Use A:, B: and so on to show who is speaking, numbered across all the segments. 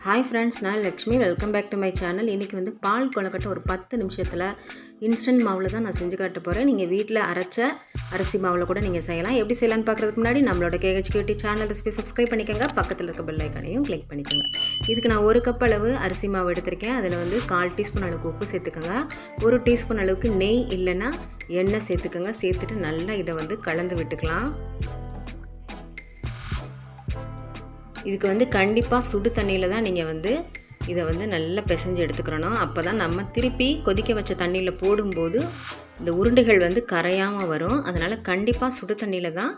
A: Hi friends, நான் Lakshmi. Welcome back to my channel. இன்றைக்கி வந்து பால் கொழுக்கட்டை ஒரு 10 நிமிஷத்தில் இன்ஸ்டன்ட் மாவில் தான் நான் செஞ்சு காட்ட போகிறேன். நீங்கள் வீட்டில் அரைச்ச அரிசி மாவில் கூட நீங்கள் செய்யலாம். எப்படி செய்யலான்னு பார்க்குறதுக்கு முன்னாடி நம்மளோட KHQT சேனல் ரெசிபி சப்ஸ்கிரைப் பண்ணிக்கோங்க. பக்கத்தில் இருக்க பெல் ஐக்கானையும் கிளிக் பண்ணிக்கோங்க. இதுக்கு நான் 1 கப் அளவு அரிசி மாவு எடுத்திருக்கேன். அதில் வந்து 1/4 டீஸ்பூன் அளவுக்கு உப்பு சேர்த்துக்கோங்க. 1 டீஸ்பூன் அளவுக்கு நெய் இல்லைன்னா எண்ணெய் சேர்த்துக்கோங்க. சேர்த்துட்டு நல்லா இதை வந்து கலந்து விட்டுக்கலாம். இதுக்கு வந்து கண்டிப்பாக சுடு தண்ணியில் தான் நீங்கள் வந்து இதை வந்து நல்லா பிசைஞ்சு எடுத்துக்கிறணும். அப்போ தான் நம்ம திருப்பி கொதிக்க வச்ச தண்ணியில் போடும்போது இந்த உருண்டைகள் வந்து கரையாமல் வரும். அதனால் கண்டிப்பாக சுடு தண்ணியில் தான்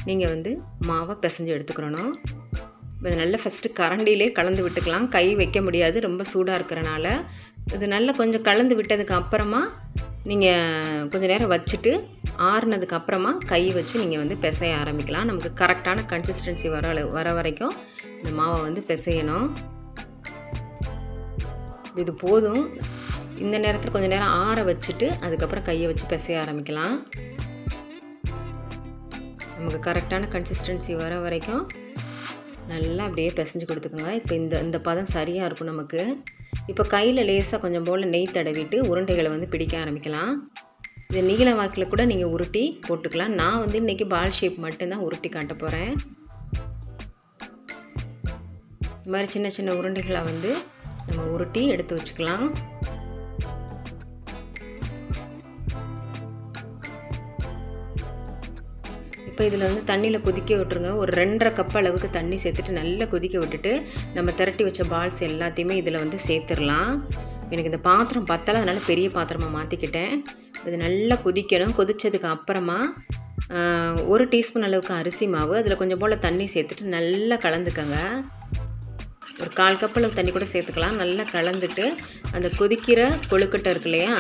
A: நீங்கள் வந்து மாவை பிசைஞ்சு எடுத்துக்கிறணும். இதை நல்லா ஃபஸ்ட்டு கரண்டிலே கலந்து விட்டுக்கலாம். கை வைக்க முடியாது, ரொம்ப சூடாக இருக்கிறனால. இது நல்லா கொஞ்சம் கலந்து விட்டதுக்கு அப்புறமா நீங்கள் கொஞ்சம் நேரம் வச்சுட்டு ஆறுனதுக்கு அப்புறமா கை வச்சு நீங்கள் வந்து பிசைய ஆரம்பிக்கலாம். நமக்கு கரெக்டான கன்சிஸ்டன்சி வர வரைக்கும் இந்த மாவை வந்து பிசையணும். இது போதும். இந்த நேரத்தில் கொஞ்சம் நேரம் ஆற வச்சுட்டு அதுக்கப்புறம் கையை வச்சு பிசைய ஆரம்பிக்கலாம். நமக்கு கரெக்டான கன்சிஸ்டன்சி வர வரைக்கும் நல்லா அப்படியே பிசைஞ்சு கொடுத்துக்கோங்க. இப்போ இந்த பதம் சரியாக இருக்கும் நமக்கு. இப்போ கையில் லேசாக கொஞ்சம் போல் நெய் தடவிட்டு உருண்டைகளை வந்து பிடிக்க ஆரம்பிக்கலாம். இது நீள வாக்கில் கூட நீங்கள் உருட்டி போட்டுக்கலாம். நான் வந்து இன்றைக்கி பால் ஷேப் மட்டும்தான் உருட்டி காட்ட போகிறேன். இந்த மாதிரி சின்ன சின்ன உருண்டைகளை வந்து நம்ம உருட்டி எடுத்து வச்சுக்கலாம். இப்போ இதில் வந்து தண்ணியில் கொதிக்க விட்டுருங்க. ஒரு 2.5 கப் அளவுக்கு தண்ணி சேர்த்துட்டு நல்லா கொதிக்க விட்டுட்டு நம்ம திரட்டி வச்ச பால்ஸ் எல்லாத்தையுமே இதில் வந்து சேர்த்துடலாம். எனக்கு இந்த பாத்திரம் பத்தலை, அதனால் பெரிய பாத்திரமாக மாற்றிக்கிட்டேன். இது நல்லா கொதிக்கணும். கொதித்ததுக்கு அப்புறமா 1 டீஸ்பூன் அளவுக்கு அரிசி மாவு, அதில் கொஞ்சம் போல் தண்ணி சேர்த்துட்டு நல்லா கலந்துக்கங்க. ஒரு 1/4 கப் அளவு தண்ணி கூட சேர்த்துக்கலாம். நல்லா கலந்துட்டு அந்த கொதிக்கிற கொழுக்கட்டை இருக்கு இல்லையா,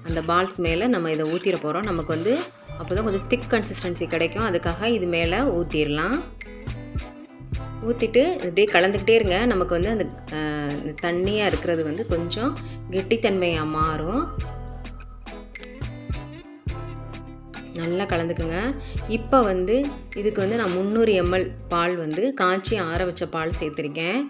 A: அந்த பால்ஸ் மேலே நம்ம இதை ஊற்றிட போகிறோம். நமக்கு வந்து அப்போ தான் கொஞ்சம் திக் கன்சிஸ்டன்சி கிடைக்கும். அதுக்காக இது மேலே ஊற்றிடலாம். ஊற்றிட்டு இப்படியே கலந்துக்கிட்டே இருங்க. நமக்கு வந்து அந்த தண்ணியாக இருக்கிறது வந்து கொஞ்சம் கெட்டித்தன்மையாக மாறும். நல்லா கலந்துக்குங்க. இப்போ வந்து இதுக்கு வந்து நான் 300 ml பால் வந்து காய்ச்சி ஆற வச்ச பால் சேர்த்துருக்கேன்.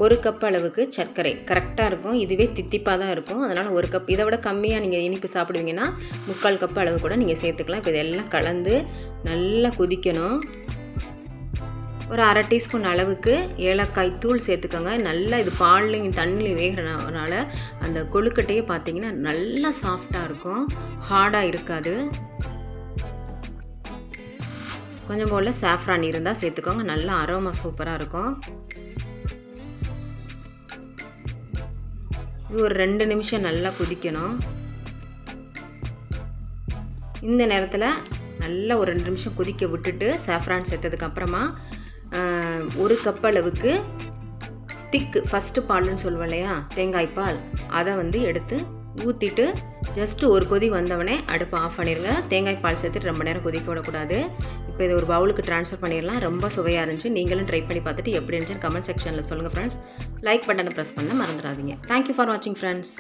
A: ஒரு கப் அளவுக்கு சர்க்கரை கரெக்டாக இருக்கும். இதுவே தித்திப்பாக தான் இருக்கும். அதனால் 1 கப். இதை விட கம்மியாக நீங்கள் இனிப்பு சாப்பிடுவீங்கன்னா 3/4 கப் அளவு கூட நீங்கள் சேர்த்துக்கலாம். இப்போ இதெல்லாம் கலந்து நல்லா கொதிக்கணும். ஒரு 1/2 டீஸ்பூன் அளவுக்கு ஏலக்காய் தூள் சேர்த்துக்கோங்க. நல்லா இது பால்லையும் தண்ணிலையும் வேகிறனால அந்த கொழுக்கட்டையே பார்த்தீங்கன்னா நல்லா சாஃப்டாக இருக்கும், ஹார்டாக இருக்காது. கொஞ்சம் போல் சாஃப்ரான் இருந்தால் சேர்த்துக்கோங்க. நல்லா அரோமா சூப்பராக இருக்கும். இது ஒரு 2 நிமிஷம் நல்லா கொதிக்கணும். இந்த நேரத்தில் நல்லா ஒரு 2 நிமிஷம் கொதிக்க விட்டுட்டு சாஃப்ரான் சேர்த்ததுக்கப்புறமா 1 கப் அளவுக்கு திக்கு ஃபஸ்ட்டு பால்னு சொல்லுவோம் இல்லையா, தேங்காய் பால், அதை வந்து எடுத்து ஊற்றிட்டு ஜஸ்ட்டு ஒரு கொதி வந்தவொடனே அடுப்பை ஆஃப் பண்ணிடுங்க. தேங்காய் பால் சேர்த்துட்டு ரொம்ப நேரம் கொதிக்க விடக்கூடாது. இப்போ இதை ஒரு பவுலுக்கு ட்ரான்ஸ்ஃபர் பண்ணிடலாம். ரொம்ப சுவையாக இருந்துச்சு. நீங்களும் ட்ரை பண்ணி பார்த்துட்டு எப்படி இருந்துச்சுன்னு கமெண்ட் செக்ஷனில் சொல்லுங்கள் ஃப்ரெண்ட்ஸ். லைக் பட்டனை ப்ரெஸ் பண்ண மறந்துடாதீங்க. தேங்க்யூ ஃபார் வாட்சிங் ஃப்ரெண்ட்ஸ்.